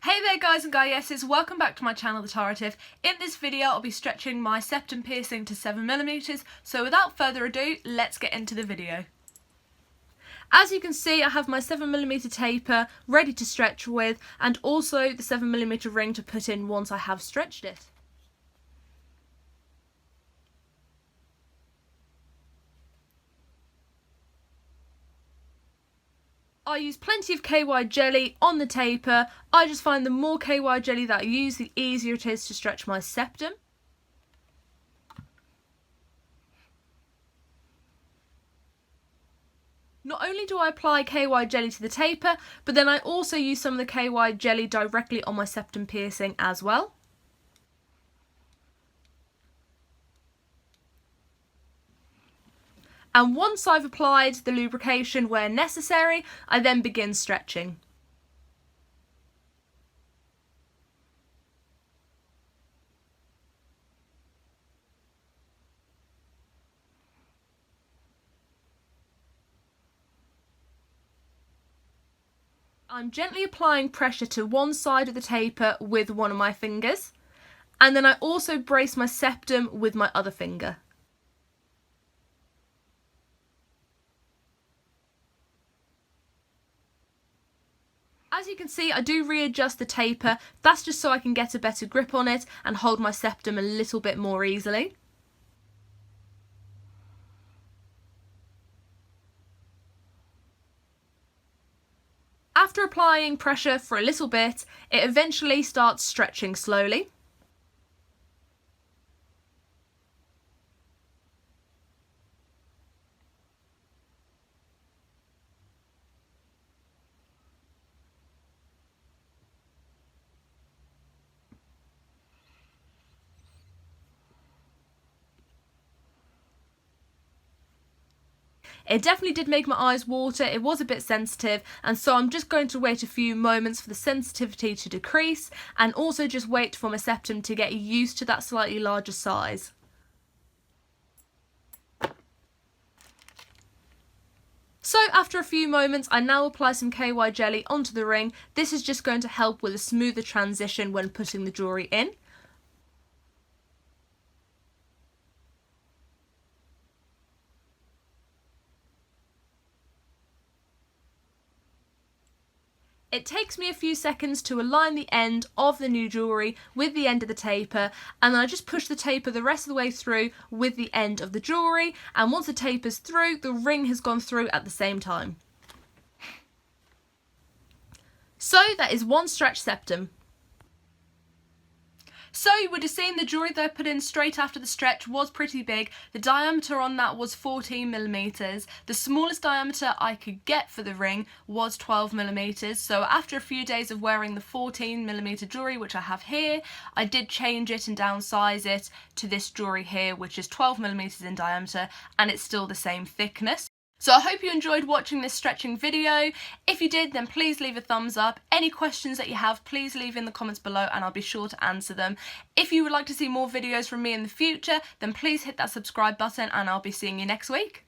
Hey there guys and goddesses, welcome back to my channel TheTarative. In this video I'll be stretching my septum piercing to 7mm, so without further ado, let's get into the video. As you can see, I have my 7mm taper ready to stretch with, and also the 7mm ring to put in once I have stretched it. I use plenty of KY jelly on the taper. I just find the more KY jelly that I use, the easier it is to stretch my septum. Not only do I apply KY jelly to the taper, but then I also use some of the KY jelly directly on my septum piercing as well. And once I've applied the lubrication where necessary, I then begin stretching. I'm gently applying pressure to one side of the taper with one of my fingers, and then I also brace my septum with my other finger. As you can see, I do readjust the taper. That's just so I can get a better grip on it and hold my septum a little bit more easily. After applying pressure for a little bit, it eventually starts stretching slowly. It definitely did make my eyes water, it was a bit sensitive, and so I'm just going to wait a few moments for the sensitivity to decrease, and also just wait for my septum to get used to that slightly larger size. So after a few moments, I now apply some KY jelly onto the ring. This is just going to help with a smoother transition when putting the jewellery in. It takes me a few seconds to align the end of the new jewellery with the end of the taper, and then I just push the taper the rest of the way through with the end of the jewellery, and once the taper's through, the ring has gone through at the same time. So that is one stretch septum. So you would have seen the jewellery that I put in straight after the stretch was pretty big. The diameter on that was 14mm. The smallest diameter I could get for the ring was 12mm. So after a few days of wearing the 14mm jewellery, which I have here, I did change it and downsize it to this jewellery here, which is 12mm in diameter, and it's still the same thickness. So I hope you enjoyed watching this stretching video. If you did, then please leave a thumbs up. Any questions that you have, please leave in the comments below and I'll be sure to answer them. If you would like to see more videos from me in the future, then please hit that subscribe button and I'll be seeing you next week.